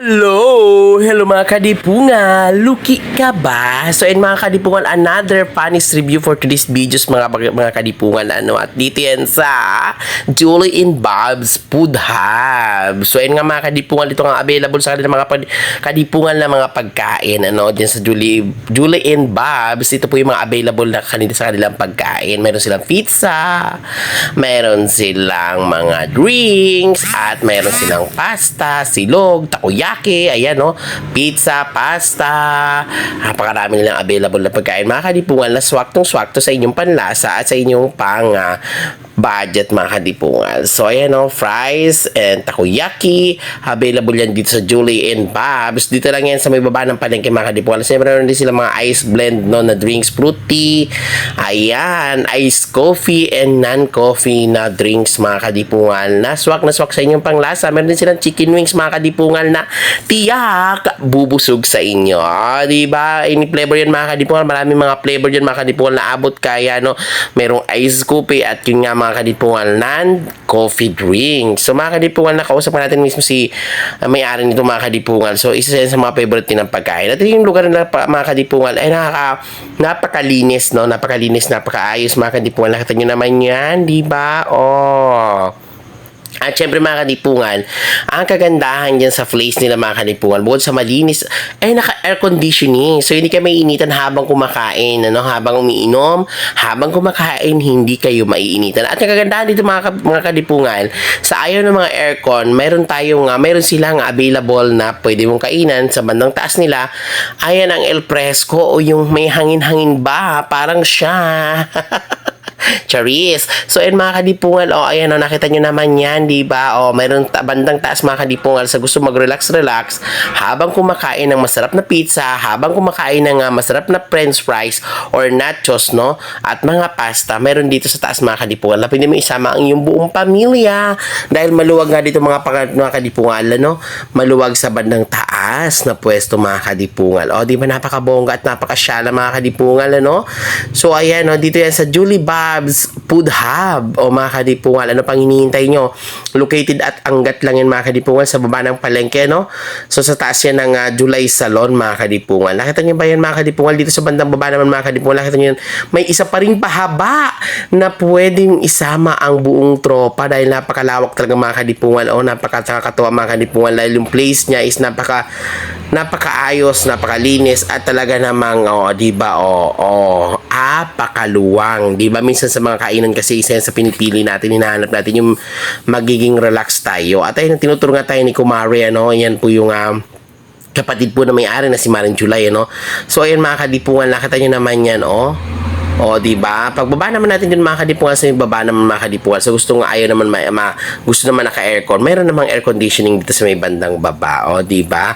Hello mga kadipungan, luki ka ba? So mga kadipungan, another Panis review for today's videos mga kadipungan at dito yan sa Julie and Bob's Food Hub. So nga mga kadipungan, dito nga available sa kanila mga kadipungan na mga pagkain diyan sa Julie and Bob's. Ito po yung mga available na sa kanilang pagkain. Meron silang pizza, meron silang mga drinks, at meron silang pasta, silog, takoyaki, ayan pizza, pasta, napakarami nilang available na pagkain mga kadipungan na swaktong-swakto sa inyong panlasa at sa inyong budget mga kadipungan. So ayan fries and takoyaki, available yan dito sa Julie and Bob's. Dito lang yan sa may baba ng palengke mga kadipungan. Siyempre meron din sila mga ice blend na drinks, fruit tea, ayan, iced coffee and non-coffee na drinks mga kadipungan na swak sa inyong panglasa. Meron din silang chicken wings mga kadipungan na tiyak bubusog sa inyo. Diba? Any flavor yan mga kadipungan. Maraming mga flavor yan mga kadipungan na abot kaya merong iced coffee at yun nga mga kadipungan non-coffee drink. So mga kadipungan, nakausap natin mismo si may-ari nito mga kadipungan. So isa sa mga favorite din ng pagkain. At yung lugar nila mga kadipungan ay napakalinis napakalinis, napakaayos mga kadipungan. Nakita nyo naman yan, diba? At syempre mga kadipungan, ang kagandahan dyan sa place nila mga kadipungan, bukod sa malinis, ay naka-air conditioning. So hindi kayo maiinitan habang kumakain, habang umiinom, habang kumakain, hindi kayo maiinitan. At ang kagandahan dito mga kadipungan, sa ayaw ng mga aircon, meron silang available na pwede mong kainan sa bandang taas nila. Ayan ang El Fresco o yung may hangin-hangin ba, parang siya. Charis. So mga kadipungan, ayan nakita nyo naman yan, diba? Mayroon bandang taas mga kadipungan sa gusto mag-relax habang kumakain ng masarap na pizza, habang kumakain ng masarap na french fries or nachos, at mga pasta. Meron dito sa taas mga kadipungan na pwede mo isama ang iyong buong pamilya dahil maluwag nga dito mga kadipungan, maluwag sa bandang taas na pwesto mga kadipungan. Diba napakabongga at napakasyala mga kadipungan, So ayan, dito yan sa Julie Bob's Food Hub mga kadipungan. Ano pang hinihintay nyo? Located at Angat lang yan mga kadipungan sa baba ng palengke, So sa taas yan ng July Salon mga kadipungan. Nakita nyo ba yan mga kadipungan? Dito sa bandang baba naman mga kadipungan, nakita nyo yan, may isa pa ring pahaba na pwedeng isama ang buong tropa dahil napakalawak talaga mga kadipungan. Napakakatuwa mga kadipungan dahil yung place niya is napakaayos, napakalinis at talaga namang diba apakaluwang. Diba minsan sa mga kainan kasi isa yan sa pinipili natin, hinahanap natin yung magiging relax tayo. At ayun, tinuturo nga tayo ni Kumari, yan po yung kapatid po na may-ari na si Maring July, So ayun mga kadipungan, nakita nyo naman yan, diba? Pagbaba naman natin dun mga kadipungan, sa baba naman mga kadipungan. So gusto nga ayaw naman gusto naman naka-aircon. Meron namang air conditioning dito sa may bandang baba, diba?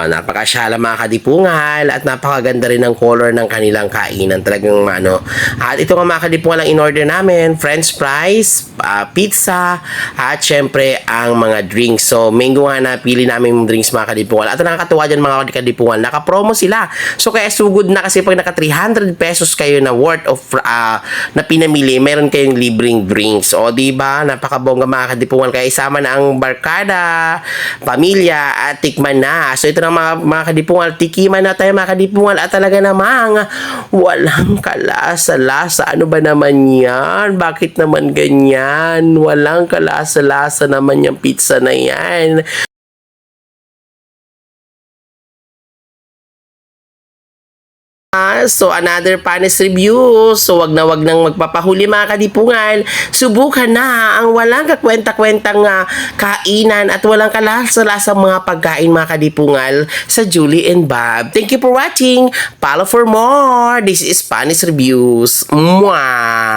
Napakasyala mga kadipungan at napakaganda rin ng color ng kanilang kainan. Talagang At ito nga mga kadipungan ang in-order namin, french fries, pizza, at syempre ang mga drinks. So mango nga napili namin yung drinks mga kadipungan. At nakakatuwa dyan mga kadipungan, naka-promo sila. So kaya sugod na kasi pag naka 300 pesos kayo na worth of na pinamili, meron kayong libreng drinks. Diba? Napakabongga mga kadipungan. Kaya isama na ang barkada, pamilya, at tikman na. So ito na mga kadipungan, tikiman na tayo mga kadipungan at talaga namang walang kalasa-lasa. Ano ba naman yan? Bakit naman ganyan? Walang kalasa-lasa naman yung pizza na yan. So another Panis review. So wag nang magpapahuli mga kadipungan. Subukan na ang walang kakwenta-kwentang kainan at walang kalasa-lasang mga pagkain mga kadipungan sa Julie and Bob. Thank you for watching. Follow for more. This is Panis Reviews. Mwah!